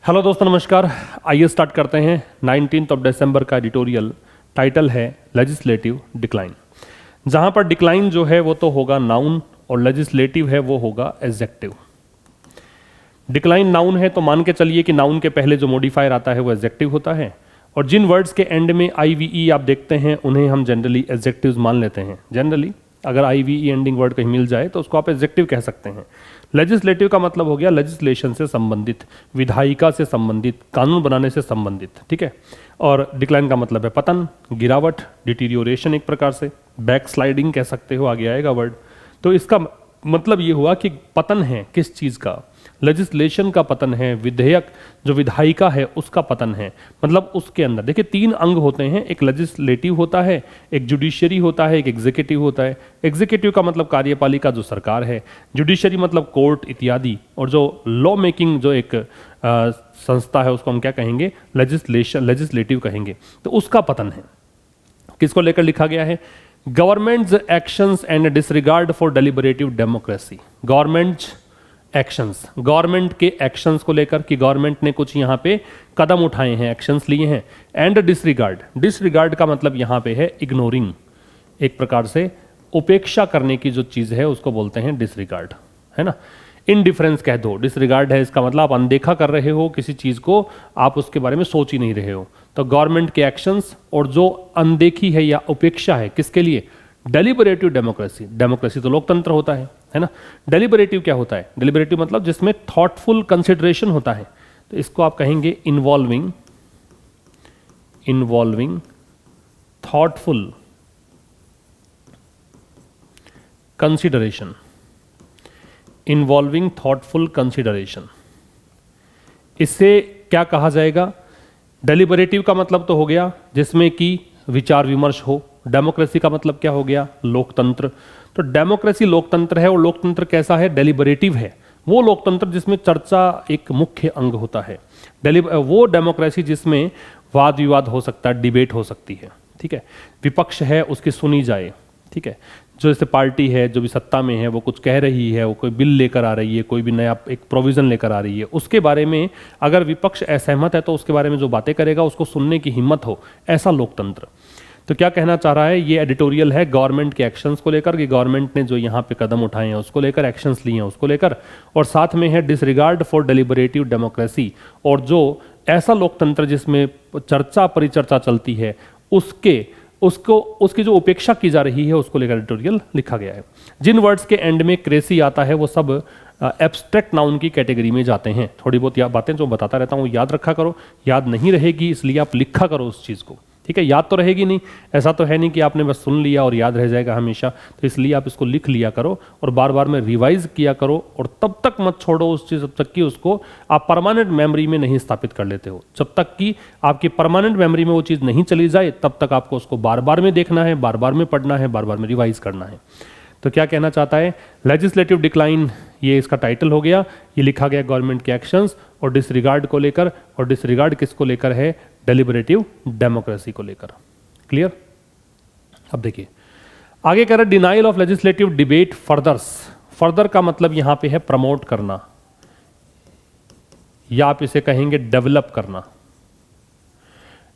Hello दोस्तों, नमस्कार। आइए स्टार्ट करते हैं 19 दिसंबर का एडिटोरियल। टाइटल है लेजिस्लेटिव डिक्लाइन। जहां पर डिक्लाइन जो है वो तो होगा नाउन और लेजिस्लेटिव है वो होगा एडजेक्टिव। डिक्लाइन नाउन है तो मान के चलिए कि नाउन के पहले जो मॉडिफायर आता है वो एडजेक्टिव होता है, और जिन वर्ड्स के एंड में IVE आप देखते हैं उन्हें हम जनरली एडजेक्टिव्स मान लेते हैं। जनरली अगर IVE एंडिंग वर्ड कहीं मिल जाए तो उसको आप एडजेक्टिव कह सकते हैं। लेजिस्लेटिव का मतलब हो गया लेजिस्लेशन से संबंधित, विधायिका से संबंधित, कानून बनाने से संबंधित, ठीक है। और डिक्लाइन का मतलब है पतन, गिरावट, डिटीरियोरेशन, एक प्रकार से बैक स्लाइडिंग कह सकते हो, आगे आएगा वर्ड। तो इसका मतलब ये हुआ कि पतन है किस चीज़ का, लेजिस्लेशन का पतन है, विधेयक जो विधायिका है उसका पतन है। मतलब उसके अंदर देखिए 3 अंग होते हैं, एक लेजिस्लेटिव होता है, एक जुडिशियरी होता है, एक एग्जीक्यूटिव होता है। एग्जीक्यूटिव का मतलब कार्यपालिका जो सरकार है, जुडिशियरी मतलब कोर्ट इत्यादि, और जो लॉ मेकिंग जो एक संस्था है उसको हम क्या कहेंगे, लेजिस्लेटिव कहेंगे। तो उसका पतन है। किसको लेकर लिखा गया है? Governments actions and disregard for deliberative democracy. Government actions, government के एक्शंस को लेकर कि गवर्नमेंट ने कुछ यहाँ पे कदम उठाए हैं, एक्शंस लिए हैं। एंड डिसरिगार्ड, डिसरिगार्ड का मतलब यहाँ पे है इग्नोरिंग, एक प्रकार से उपेक्षा करने की जो चीज़ है उसको बोलते हैं डिसरिगार्ड, है ना। इनडिफरेंस कह दो, डिसरिगार्ड है इसका मतलब आप अनदेखा कर रहे हो किसी चीज़ को, आप उसके बारे में सोच ही नहीं रहे हो। तो गवर्नमेंट के एक्शंस और जो अनदेखी है या उपेक्षा है किसके लिए, डेलिबरेटिव डेमोक्रेसी। डेमोक्रेसी तो लोकतंत्र होता है ना। डेलिबरेटिव क्या होता है? डेलिबरेटिव मतलब जिसमें थॉटफुल कंसिडरेशन होता है, तो इसको आप कहेंगे involving thoughtful consideration. Involving thoughtful consideration, इससे क्या कहा जाएगा? डेलिबरेटिव का मतलब तो हो गया जिसमें कि विचार विमर्श हो। डेमोक्रेसी का मतलब क्या हो गया? लोकतंत्र। तो डेमोक्रेसी लोकतंत्र है, और लोकतंत्र कैसा है? डेलिबरेटिव है। वो लोकतंत्र जिसमें चर्चा एक मुख्य अंग होता है। वो डेमोक्रेसी जिसमें वाद विवाद हो सकता है, डिबेट हो सकती है, ठीक है। विपक्ष है उसकी सुनी जाए, ठीक है। जो जैसे पार्टी है जो भी सत्ता में है वो कुछ कह रही है, वो कोई बिल लेकर आ रही है, कोई भी नया एक प्रोविजन लेकर आ रही है, उसके बारे में अगर विपक्ष असहमत है तो उसके बारे में जो बातें करेगा उसको सुनने की हिम्मत हो, ऐसा लोकतंत्र। तो क्या कहना चाह रहा है ये एडिटोरियल है गवर्नमेंट के एक्शंस को लेकर, कि गवर्नमेंट ने जो यहाँ पे कदम उठाए हैं उसको लेकर, एक्शंस लिए हैं उसको लेकर, और साथ में है डिसरिगार्ड फॉर डेलिबरेटिव डेमोक्रेसी, और जो ऐसा लोकतंत्र जिसमें चर्चा परिचर्चा चलती है उसकी जो उपेक्षा की जा रही है उसको लेकर एडिटोरियल लिखा गया है। जिन वर्ड्स के एंड में क्रेसी आता है वो सब एब्स्ट्रैक्ट नाउन की कैटेगरी में जाते हैं। थोड़ी बहुत बातें जो बताता रहता हूँ याद रखा करो, याद नहीं रहेगी इसलिए आप लिखा करो उस चीज़ को, ठीक है। याद तो रहेगी नहीं, ऐसा तो है नहीं कि आपने बस सुन लिया और याद रह जाएगा हमेशा, तो इसलिए आप इसको लिख लिया करो और बार बार में रिवाइज किया करो, और तब तक मत छोड़ो उस चीज़ जब तक कि उसको आप परमानेंट मेमोरी में नहीं स्थापित कर लेते हो। जब तक कि आपकी परमानेंट मेमोरी में वो चीज़ नहीं चली जाए तब तक आपको उसको बार बार में देखना है, बार बार में पढ़ना है, बार बार में रिवाइज करना है। तो क्या कहना चाहता है? लेजिस्लेटिव डिक्लाइन, ये इसका टाइटल हो गया। ये लिखा गया गवर्नमेंट के एक्शंस और डिसरिगार्ड को लेकर, और डिसरिगार्ड किसको लेकर है? डेलिबरेटिव डेमोक्रेसी को लेकर। क्लियर? अब देखिए आगे कह रहा है denial of legislative debate furthers. Further का मतलब यहां पे है प्रमोट करना, या आप इसे कहेंगे डेवलप करना।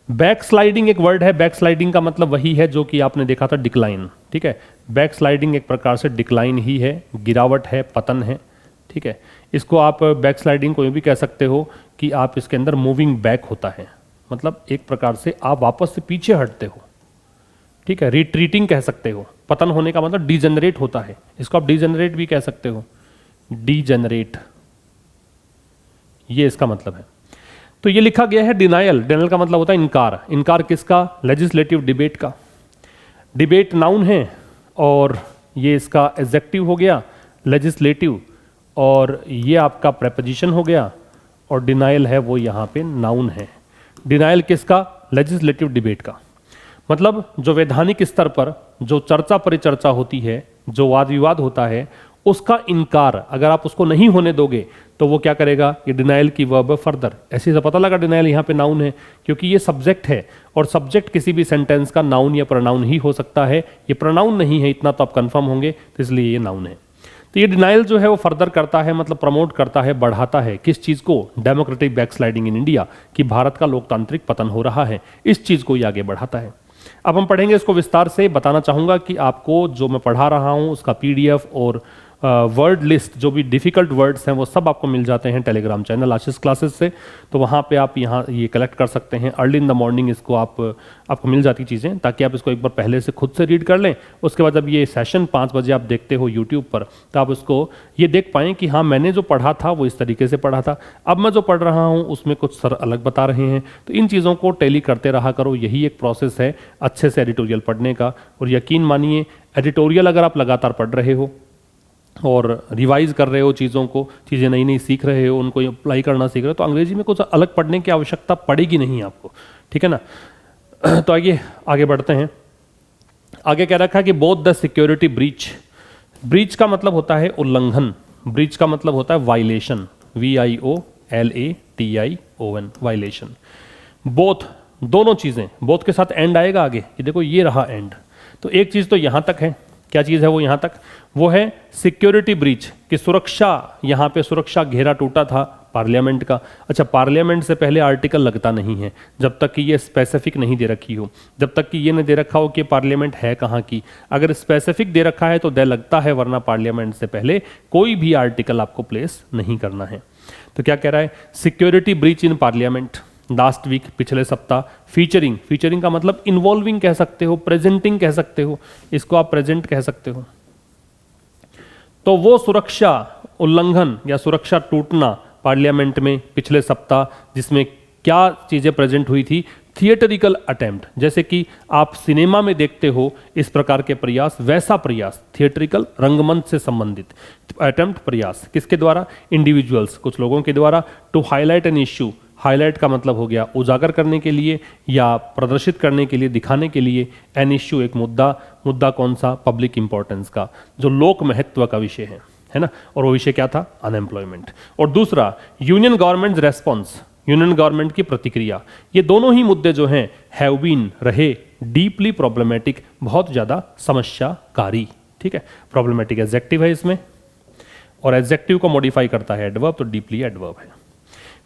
बैक स्लाइडिंग एक वर्ड है, बैक स्लाइडिंग का मतलब वही है जो कि आपने देखा था डिक्लाइन, ठीक है। बैक स्लाइडिंग एक प्रकार से डिक्लाइन ही है, गिरावट है, पतन है, ठीक है। इसको आप बैक स्लाइडिंग को ये भी कह सकते हो कि आप इसके अंदर मूविंग बैक होता है, मतलब एक प्रकार से आप वापस से पीछे हटते हो, ठीक है। रिट्रीटिंग कह सकते हो। पतन होने का मतलब डीजेनरेट होता है, इसको आप डीजेनरेट भी कह सकते हो, डीजेनरेट, ये इसका मतलब है। तो ये लिखा गया है डिनायल। डिनायल का मतलब होता है इनकार। इनकार किसका? लेजिस्लेटिव डिबेट का। डिबेट नाउन है और ये इसका एडजेक्टिव हो गया लेजिस्लेटिव, और ये आपका प्रेपोजिशन हो गया, और डिनायल है वो यहाँ पे नाउन है। डिनायल किसका? लेजिस्लेटिव डिबेट का। मतलब जो वैधानिक स्तर पर जो चर्चा परिचर्चा होती है, जो वाद विवाद होता है, उसका इनकार अगर आप उसको नहीं होने दोगे तो वो क्या करेगा? ये डिनाइल की वर्ब फर्दर। ऐसे से पता लगा डिनाइल यहाँ पे नाउन है क्योंकि ये सब्जेक्ट है, और सब्जेक्ट किसी भी सेंटेंस का नाउन या प्रोनाउन ही हो सकता है। ये प्रोनाउन नहीं है, इतना तो आप कंफर्म होंगे, तो इसलिए ये नाउन है। तो ये डिनाइल जो है वो फर्दर करता है, मतलब प्रमोट करता है, बढ़ाता है किस चीज़ को, डेमोक्रेटिक बैकस्लाइडिंग इन इंडिया, कि भारत का लोकतांत्रिक पतन हो रहा है, इस चीज़ को ये आगे बढ़ाता है। अब हम पढ़ेंगे इसको विस्तार से। बताना चाहूँगा कि आपको जो मैं पढ़ा रहा हूँ उसका PDF और वर्ड लिस्ट, जो भी डिफ़िकल्ट वर्ड्स हैं वो सब आपको मिल जाते हैं टेलीग्राम चैनल आशीष क्लासेस से। तो वहाँ पे आप यहाँ ये कलेक्ट कर सकते हैं अर्ली इन द मॉर्निंग। इसको आपको मिल जाती चीज़ें, ताकि आप इसको एक बार पहले से खुद से रीड कर लें। उसके बाद जब ये सेशन 5 बजे आप देखते हो यूट्यूब पर, तो आप उसको ये देख पाएँ कि हाँ, मैंने जो पढ़ा था वो इस तरीके से पढ़ा था, अब मैं जो पढ़ रहा हूँ उसमें कुछ सर अलग बता रहे हैं। तो इन चीज़ों को टैली करते रहा करो, यही एक प्रोसेस है अच्छे से एडिटोरियल पढ़ने का। और यकीन मानिए, एडिटोरियल अगर आप लगातार पढ़ रहे हो और रिवाइज कर रहे हो चीज़ों को, चीज़ें नई नई सीख रहे हो, उनको अप्लाई करना सीख रहे हो, तो अंग्रेजी में कुछ अलग पढ़ने की आवश्यकता पड़ेगी नहीं आपको, ठीक है ना। तो आगे बढ़ते हैं। आगे क्या रखा है कि both the security breach, breach का मतलब होता है उल्लंघन, ब्रीच का मतलब होता है वायलेशन, VIOLATION, वायलेशन। बोथ, दोनों चीज़ें, बोथ के साथ एंड आएगा आगे, ये देखो ये रहा एंड। तो एक चीज़ तो यहाँ तक है, क्या चीज़ है वो यहाँ तक, वो है सिक्योरिटी ब्रीच की सुरक्षा, यहाँ पे सुरक्षा घेरा टूटा था पार्लियामेंट का। अच्छा, पार्लियामेंट से पहले आर्टिकल लगता नहीं है जब तक कि ये स्पेसिफिक नहीं दे रखी हो, जब तक कि ये नहीं दे रखा हो कि पार्लियामेंट है कहाँ की। अगर स्पेसिफिक दे रखा है तो दे लगता है, वरना पार्लियामेंट से पहले कोई भी आर्टिकल आपको प्लेस नहीं करना है। तो क्या कह रहा है, security breach in parliament last week, पिछले सप्ताह। फीचरिंग, फीचरिंग का मतलब इन्वॉल्विंग कह सकते हो, प्रेजेंटिंग कह सकते हो, इसको आप प्रेजेंट कह सकते हो। तो वो सुरक्षा उल्लंघन या सुरक्षा टूटना पार्लियामेंट में पिछले सप्ताह, जिसमें क्या चीजें प्रेजेंट हुई थी, थिएटरिकल अटेम्प्ट, जैसे कि आप सिनेमा में देखते हो इस प्रकार के प्रयास, वैसा प्रयास, थिएटरिकल, रंगमंच से संबंधित अटेम्प्ट, प्रयास, किसके द्वारा, इंडिविजुअल्स, कुछ लोगों के द्वारा, to highlight an issue, highlight का मतलब हो गया उजागर करने के लिए या प्रदर्शित करने के लिए, दिखाने के लिए, एन इश्यू एक मुद्दा, मुद्दा कौन सा, पब्लिक इंपॉर्टेंस का, जो लोक महत्व का विषय है ना, और वो विषय क्या था, अनएम्प्लॉयमेंट। और दूसरा, union government response, union government की प्रतिक्रिया। ये दोनों ही मुद्दे जो हैं हैव बीन, रहे, डीपली प्रॉब्लमेटिक, बहुत ज्यादा समस्याकारी, ठीक है। प्रॉब्लमेटिक एडजेक्टिव है इसमें, और एडजेक्टिव को मॉडिफाई करता है एडवर्ब, तो डीपली एडवर्ब है।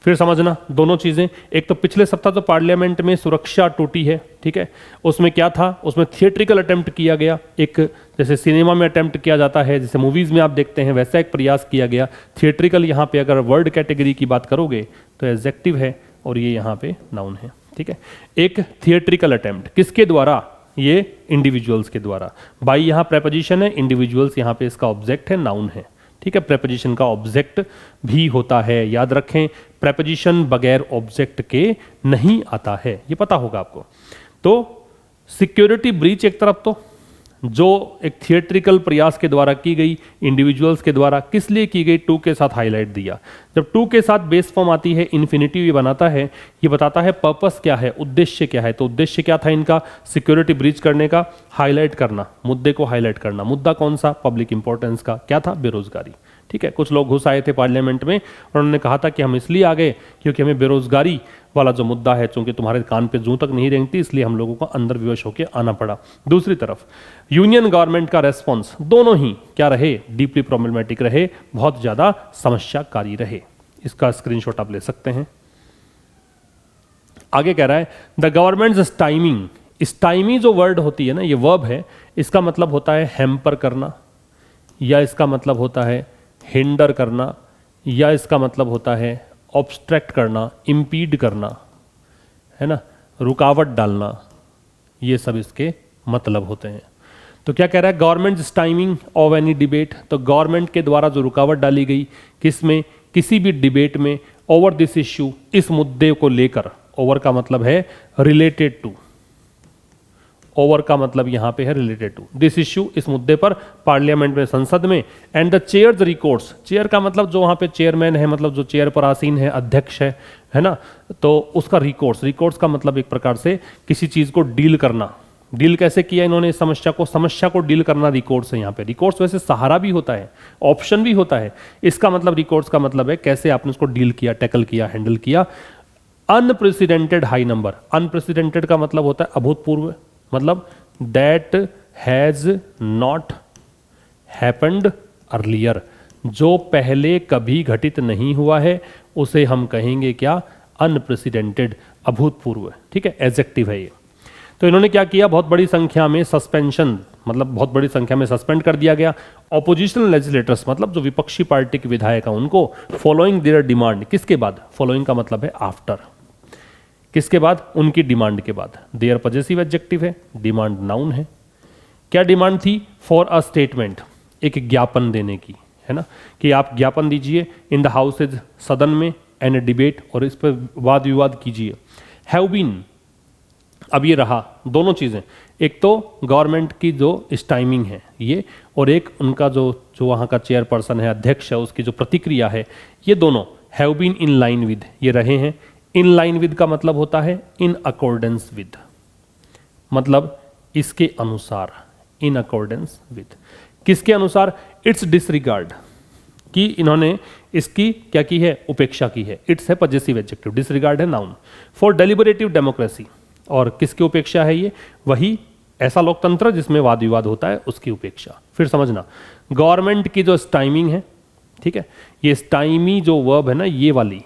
फिर समझना दोनों चीजें, एक तो पिछले सप्ताह तो पार्लियामेंट में सुरक्षा टूटी है, ठीक है, उसमें क्या था, उसमें थिएट्रिकल अटेम्प्ट किया गया, एक जैसे सिनेमा में अटेम्प्ट किया जाता है, जैसे मूवीज में आप देखते हैं, वैसा एक प्रयास किया गया। थिएट्रिकल यहाँ पे अगर वर्ड कैटेगरी की बात करोगे तो एडजेक्टिव है, और ये यहाँ पे नाउन है, ठीक है। एक थिएट्रिकल अटेम्प्ट किसके द्वारा, ये इंडिविजुअल्स के द्वारा। बाई यहाँ प्रेपोजिशन है, इंडिविजुअल्स यहाँ पे इसका ऑब्जेक्ट है, नाउन है, ठीक है। प्रेपोजिशन का ऑब्जेक्ट भी होता है, याद रखें, प्रेपोजिशन बगैर ऑब्जेक्ट के नहीं आता है, ये पता होगा आपको। तो सिक्योरिटी ब्रीच एक तरफ, तो जो एक थिएट्रिकल प्रयास के द्वारा की गई, इंडिविजुअल्स के द्वारा, किस लिए की गई, टू के साथ हाईलाइट दिया। जब टू के साथ बेस फॉर्म आती है, इन्फिनिटिव ये बनाता है, ये बताता है पर्पस क्या है, उद्देश्य क्या है। तो उद्देश्य क्या था इनका, सिक्योरिटी ब्रीच करने का, हाईलाइट करना, मुद्दे को हाईलाइट करना। मुद्दा कौन सा, पब्लिक इंपॉर्टेंस का, क्या था, बेरोजगारी, ठीक है। कुछ लोग घुस आए थे पार्लियामेंट में और उन्होंने कहा था कि हम इसलिए आ गए क्योंकि हमें बेरोजगारी वाला जो मुद्दा है, चूंकि तुम्हारे कान पे जूं तक नहीं रेंगती, इसलिए हम लोगों को अंदर विवश होकर आना पड़ा। दूसरी तरफ यूनियन गवर्नमेंट का रेस्पॉन्स, दोनों ही क्या रहे, डीपली प्रॉब्लमेटिक रहे, बहुत ज्यादा समस्याकारी रहे। इसका स्क्रीनशॉट आप ले सकते हैं। आगे कह रहा है द गवर्नमेंट स्टाइमिंग, स्टाइमी जो वर्ड होती है ना, ये वर्ब है, इसका मतलब होता है हैम्पर करना, या इसका मतलब होता है हिंडर करना, या इसका मतलब होता है ऑब्स्ट्रैक्ट करना, इम्पीड करना, है ना, रुकावट डालना, ये सब इसके मतलब होते हैं। तो क्या कह रहा है, गवर्नमेंट स्टाइमिंग ऑफ एनी डिबेट, तो गवर्नमेंट के द्वारा जो रुकावट डाली गई, किसमें, किसी भी डिबेट में, ओवर दिस इश्यू, इस मुद्दे को लेकर, ओवर का मतलब है रिलेटेड टू, ओवर का मतलब यहां पे है रिलेटेड टू, दिस इश्यू, इस मुद्दे पर पार्लियामेंट में, संसद में, and the chair records, chair का मतलब जो वहां पे चेयरमैन है, मतलब जो चेयर पर आसीन है, अध्यक्ष है ना, तो उसका रिकॉर्ड्स, रिकॉर्ड्स का मतलब एक प्रकार से किसी चीज को डील करना। डील कैसे किया इन्होंने इस समस्या को डील करना, रिकॉर्ड्स है यहाँ पे। रिकॉर्ड्स वैसे सहारा भी होता है, ऑप्शन भी होता है, इसका मतलब रिकॉर्ड्स का मतलब है कैसे आपने उसको डील किया, टैकल किया, हैंडल किया। अनप्रेसिडेंटेड हाई नंबर, अनप्रेसिडेंटेड का मतलब होता है अभूतपूर्व, मतलब that has not happened earlier, जो पहले कभी घटित नहीं हुआ है उसे हम कहेंगे क्या, अनप्रेसिडेंटेड, अभूतपूर्व, ठीक है, एडजेक्टिव है ये। तो इन्होंने क्या किया, बहुत बड़ी संख्या में सस्पेंशन, मतलब बहुत बड़ी संख्या में सस्पेंड कर दिया गया ऑपोजिशनल लेजिस्लेटर्स, मतलब जो विपक्षी पार्टी के विधायक हैं उनको, फॉलोइंग देयर डिमांड, किसके बाद, फॉलोइंग का मतलब है आफ्टर, किसके बाद, उनकी डिमांड के बाद। देयर पॉजेसिव एडजेक्टिव है, डिमांड नाउन है। क्या डिमांड थी, फॉर अ स्टेटमेंट, एक ज्ञापन देने की, है ना, कि आप ज्ञापन दीजिए इन द हाउसेज, सदन में, एंड ए डिबेट, और इस पर वाद विवाद कीजिए। हैव बीन, अब ये रहा दोनों चीज़ें, एक तो गवर्नमेंट की जो टाइमिंग है ये, और एक उनका जो वहाँ का चेयरपर्सन है, अध्यक्ष है, उसकी जो प्रतिक्रिया है, ये दोनों have been in line with, ये रहे हैं। इन लाइन विद का मतलब होता है इन अकॉर्डेंस विद, मतलब इसके अनुसार, इन अकॉर्डेंस विद, किसके अनुसार, इट्स डिसरिगार्ड, कि इन्होंने इसकी क्या की है, उपेक्षा की है। इट्स है पॉजेसिव एडजेक्टिव, डिसरिगार्ड है नाउन। फॉर डेलिबरेटिव डेमोक्रेसी, और किसकी उपेक्षा है ये, वही ऐसा लोकतंत्र जिसमें वाद विवाद होता है उसकी उपेक्षा। फिर समझना, गवर्नमेंट की जो टाइमिंग है, ठीक है, ये टाइमी जो वर्ब है ना, ये वाली,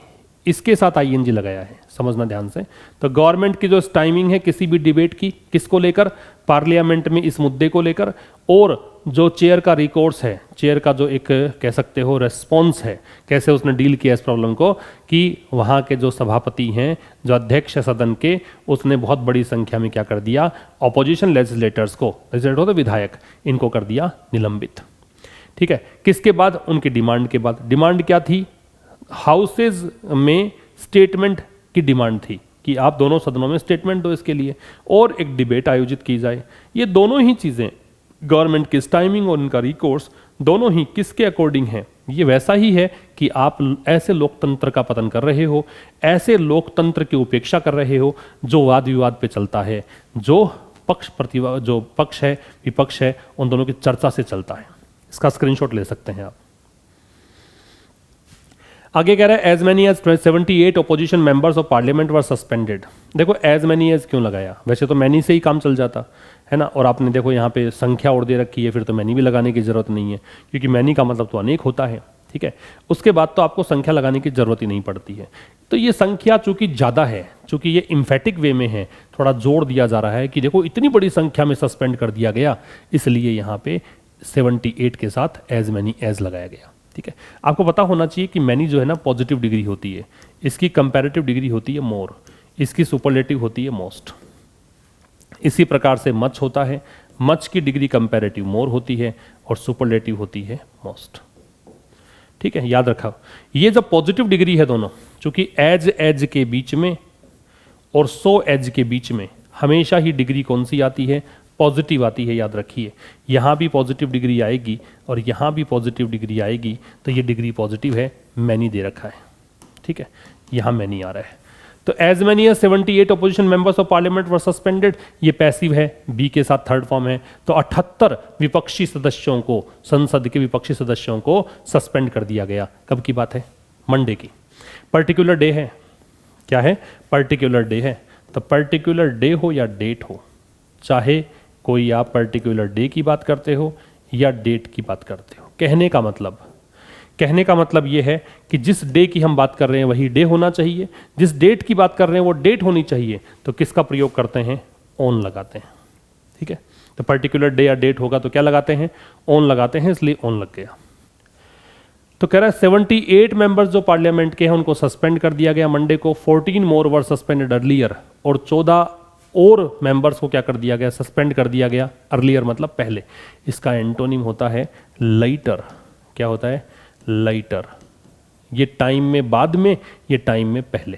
इसके साथ आईएनजी लगाया है, समझना ध्यान से। तो गवर्नमेंट की जो टाइमिंग है किसी भी डिबेट की, किसको लेकर, पार्लियामेंट में इस मुद्दे को लेकर, और जो चेयर का रिकोर्स है, चेयर का जो एक कह सकते हो रेस्पॉन्स है, कैसे उसने डील किया इस प्रॉब्लम को, कि वहाँ के जो सभापति हैं, जो अध्यक्ष है सदन के, उसने बहुत बड़ी संख्या में क्या कर दिया, ऑपोजिशन लेजिस्लेटर्स को, लेजिस्लेटर होते विधायक, इनको कर दिया निलंबित, ठीक है। किसके बाद, उनकी डिमांड के बाद। डिमांड क्या थी, हाउसेज में स्टेटमेंट की डिमांड थी कि आप दोनों सदनों में स्टेटमेंट दो इसके लिए, और एक डिबेट आयोजित की जाए। ये दोनों ही चीज़ें, गवर्नमेंट की टाइमिंग और इनका रिकोर्स, दोनों ही किसके अकॉर्डिंग है, ये वैसा ही है कि आप ऐसे लोकतंत्र का पतन कर रहे हो, ऐसे लोकतंत्र की उपेक्षा कर रहे हो जो वाद विवाद पे चलता है, जो पक्ष प्रतिवाद, जो पक्ष है विपक्ष है, उन दोनों की चर्चा से चलता है। इसका स्क्रीनशॉट ले सकते हैं आप। आगे कह रहा है as many as 78 opposition members of parliament were suspended. देखो एज मैनी एज क्यों लगाया, वैसे तो मैनी से ही काम चल जाता है ना, और आपने देखो यहाँ पे संख्या और दे रखी है, फिर तो मैनी भी लगाने की जरूरत नहीं है, क्योंकि मैनी का मतलब तो अनेक होता है, ठीक है। उसके बाद तो आपको संख्या लगाने की जरूरत ही नहीं पड़ती है। तो ये संख्या चूंकि ज़्यादा है, चूंकि ये इम्फेटिक वे में है, थोड़ा जोर दिया जा रहा है कि देखो इतनी बड़ी संख्या में सस्पेंड कर दिया गया, इसलिए यहाँ पे 78 के साथ एज मैनी एज लगाया गया, ठीक है। आपको पता होना चाहिए कि मैनी जो है ना पॉजिटिव डिग्री होती है, इसकी कंपैरेटिव डिग्री होती है मोर, इसकी सुपरलेटिव होती है मोस्ट। इसी प्रकार से मच होता है, मच की डिग्री कंपैरेटिव मोर होती है और सुपरलेटिव होती है मोस्ट, ठीक है, याद रखा। ये जब पॉजिटिव डिग्री है दोनों, चूंकि एज के बीच में और सो एज के बीच में हमेशा ही डिग्री कौन सी आती है, पॉजिटिव आती है, याद रखिए। यहाँ भी पॉजिटिव डिग्री आएगी और यहाँ भी पॉजिटिव डिग्री आएगी, तो ये डिग्री पॉजिटिव है, मैनी दे रखा है, ठीक है, यहाँ मैनी आ रहा है। तो as many as 78 opposition members of parliament were suspended, ये पैसिव है, बी के साथ थर्ड फॉर्म है। तो 78 विपक्षी सदस्यों को, संसद के विपक्षी सदस्यों को सस्पेंड कर दिया गया। कब की बात है, मंडे की। पर्टिकुलर डे है, क्या है, पर्टिकुलर डे है। तो पर्टिकुलर डे हो या डेट हो, चाहे कोई आप पर्टिकुलर डे की बात करते हो या डेट की बात करते हो, कहने का मतलब ये है कि जिस डे की हम बात कर रहे हैं वही डे होना चाहिए, जिस डेट की बात कर रहे हैं वो डेट होनी चाहिए। तो किसका प्रयोग करते हैं, ऑन लगाते हैं, ठीक है। तो पर्टिकुलर डे या डेट होगा तो क्या लगाते हैं, ऑन लगाते हैं, इसलिए ऑन लग गया। तो कह रहा है 78 मेंबर्स जो पार्लियामेंट के हैं उनको सस्पेंड कर दिया गया मंडे को। 14 मोर वर सस्पेंडेड अर्लियर, और 14 और मेंबर्स को क्या कर दिया गया, सस्पेंड कर दिया गया। अर्लियर मतलब पहले, इसका एंटोनिम होता है लाइटर। क्या होता है, लाइटर। ये टाइम में बाद में, ये टाइम में पहले।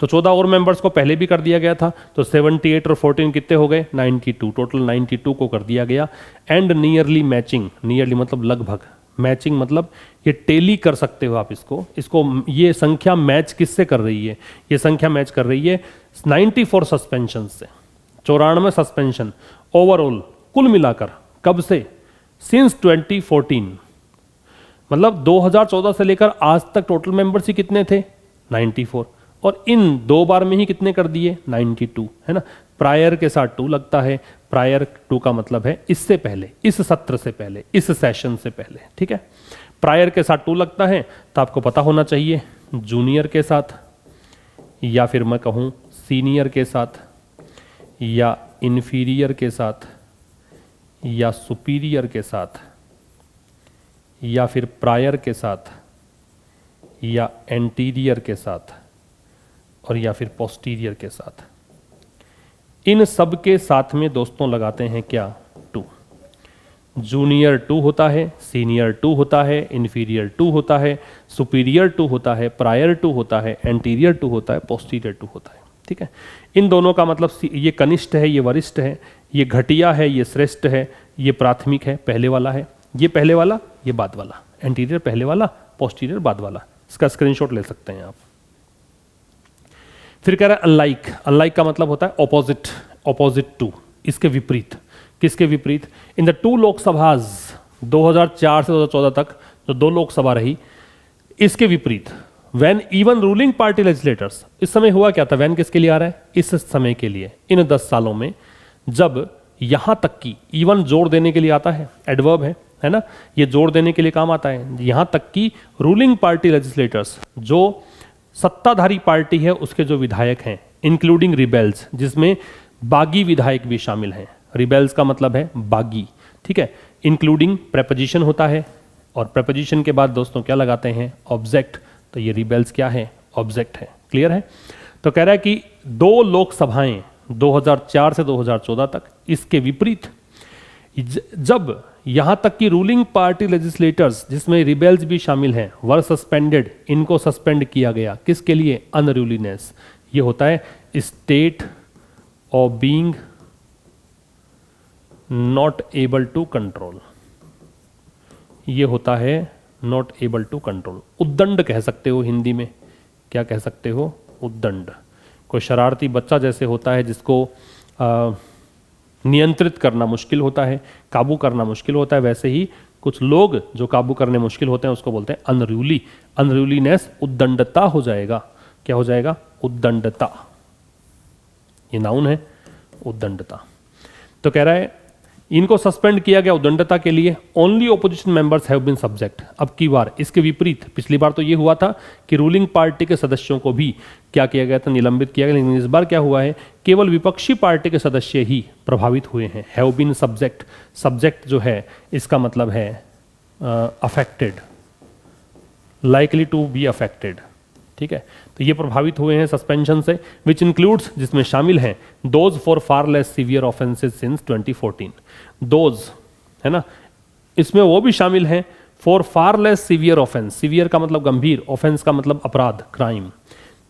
तो 14 और मेंबर्स को पहले भी कर दिया गया था, तो 78 और 14 कितने हो गए, 92, टोटल 92 को कर दिया गया। एंड नियरली मैचिंग, नियरली मतलब लगभग, मैचिंग मतलब ये टेली कर सकते हो आप इसको ये संख्या मैच किससे कर रही है, ये संख्या मैच कर रही है 94 सस्पेंशन से, 94 सस्पेंशन ओवरऑल, कुल मिलाकर। कब से, सिंस 2014, मतलब 2014 से लेकर आज तक टोटल मेंबर्स ही कितने थे, 94। और इन 2 बार में ही कितने कर दिए 92, है ना। प्रायर के साथ 2 लगता है, प्रायर 2 का मतलब है इससे पहले, इस सत्र से पहले, इस सेशन से पहले, ठीक है। प्रायर के साथ 2 लगता है तो आपको पता होना चाहिए जूनियर के साथ, या फिर मैं कहूँ सीनियर के साथ, या इन्फीरियर के साथ, या सुपीरियर के साथ, या फिर प्रायर के साथ, या एंटीरियर के साथ, और या फिर पोस्टीरियर के साथ। इन सब के साथ में दोस्तों लगाते हैं क्या 2। जूनियर 2 होता है, सीनियर 2 होता है, इन्फीरियर 2 होता है, सुपीरियर 2 होता है, प्रायर 2 होता है, एंटीरियर 2 होता है, पोस्टीरियर 2 होता है, ठीक है। इन दोनों का मतलब ये कनिष्ठ है, ये वरिष्ठ है, ये घटिया है, ये श्रेष्ठ है, ये प्राथमिक है, पहले वाला है, ये पहले वाला, ये बाद वाला, एंटीरियर पहले वाला, पोस्टीरियर बाद वाला। इसका स्क्रीनशॉट ले सकते हैं आप। फिर कह रहा है अनलाइक। अनलाइक का मतलब होता है ऑपोजिट, ऑपोजिट टू, इसके विपरीत। किसके विपरीत? इन द 2 लोकसभाज 2004 से 2014 तक जो 2 लोकसभा रही, इसके विपरीत when even ruling party legislators, इस समय हुआ क्या था? व्हेन किसके लिए आ रहा है? इस समय के लिए, इन 10 सालों में, जब यहां तक कि, इवन जोड़ देने के लिए आता है, एडवर्ब है ना, ये जोड़ देने के लिए काम आता है, यहां तक कि रूलिंग पार्टी लेजिस्लेटर्स, जो सत्ताधारी पार्टी है उसके जो विधायक हैं, इंक्लूडिंग रिबेल्स, जिसमें बागी विधायक भी शामिल हैं। रिबेल्स का मतलब है बागी, ठीक है। इंक्लूडिंग प्रेपोजिशन होता है, और प्रेपोजिशन के बाद दोस्तों क्या लगाते हैं? ऑब्जेक्ट। तो ये रिबेल्स क्या है? ऑब्जेक्ट है। क्लियर है? तो कह रहा है कि 2 लोकसभाएं 2004 से 2014 तक, इसके विपरीत जब यहां तक कि रूलिंग पार्टी लेजिस्लेटर्स, जिसमें रिबेल्स भी शामिल हैं, वर सस्पेंडेड, इनको सस्पेंड किया गया। किसके लिए? अनरूलीनेस। ये होता है state of being not able to control, ये होता है नॉट एबल टू कंट्रोल। उद्दंड कह सकते हो हिंदी में। क्या कह सकते हो? उद्दंड। कोई शरारती बच्चा जैसे होता है जिसको नियंत्रित करना मुश्किल होता है, काबू करना मुश्किल होता है, वैसे ही कुछ लोग जो काबू करने मुश्किल होते हैं उसको बोलते हैं अनरूली। अनरूलीनेस उद्दंडता हो जाएगा। क्या हो जाएगा? उद्दंडता। ये नाउन है, उद्दंडता। तो कह रहा है इनको सस्पेंड किया गया उद्दंडता के लिए। Only opposition members have been subject. अब की बार इसके विपरीत, पिछली बार तो ये हुआ था कि रूलिंग पार्टी के सदस्यों को भी क्या किया गया था? निलंबित किया गया। लेकिन इस बार क्या हुआ है? केवल विपक्षी पार्टी के सदस्य ही प्रभावित हुए हैं। Have been subject. सब्जेक्ट जो है इसका मतलब है affected, likely to be affected, ठीक है। तो ये प्रभावित हुए हैं सस्पेंशन से, विच इंक्लूड्स, जिसमें शामिल हैं those for far less severe offences since 2014। Those है ना, इसमें वो भी शामिल हैं for far less severe offence. Severe का मतलब गंभीर, ऑफेंस का मतलब अपराध, क्राइम,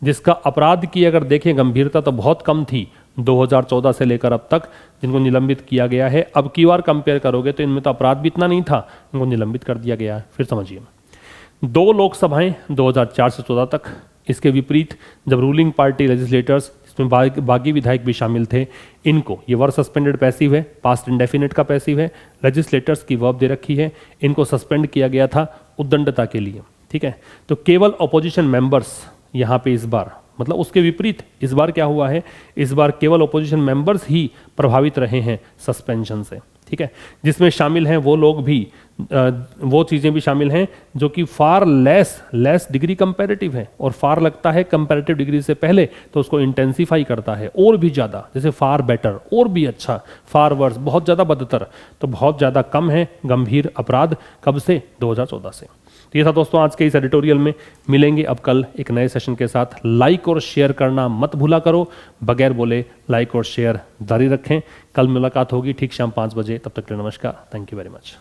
जिसका अपराध की अगर देखें गंभीरता तो बहुत कम थी 2014 से लेकर अब तक, जिनको निलंबित किया गया है। अब की बार कंपेयर करोगे तो इनमें तो अपराध भी इतना नहीं था, इनको निलंबित कर दिया गया है। फिर समझिए, 2 लोकसभाएं 2004 से 14 तक। इसके विपरीत जब रूलिंग पार्टी लेजिस्लेटर्स, इसमें बागी विधायक भी शामिल थे, इनको, ये वर सस्पेंडेड पैसिव है, पास्ट इंडेफिनिट का पैसिव है, लेजिस्लेटर्स की वर्ब दे रखी है, इनको सस्पेंड किया गया था उद्दंडता के लिए, ठीक है। तो केवल अपोजिशन मेंबर्स यहाँ पे इस बार, मतलब उसके विपरीत इस बार क्या हुआ है? इस बार केवल अपोजिशन मेंबर्स ही प्रभावित रहे हैं सस्पेंशन से, ठीक है। जिसमें शामिल हैं वो लोग भी, वो चीज़ें भी शामिल हैं जो कि फार लेस डिग्री कंपैरेटिव है, और फार लगता है कंपैरेटिव डिग्री से पहले तो उसको इंटेंसिफाई करता है और भी ज़्यादा, जैसे फार बेटर, और भी अच्छा, फार वर्स, बहुत ज़्यादा बदतर, तो बहुत ज़्यादा कम है गंभीर अपराध। कब से? 2014 से। तो ये था दोस्तों आज के इस एडिटोरियल में। मिलेंगे अब कल एक नए सेशन के साथ। लाइक और शेयर करना मत भूला करो, बगैर बोले लाइक और शेयर जारी रखें। कल मुलाकात होगी ठीक शाम 5 बजे। तब तक के लिए नमस्कार। Thank you very much.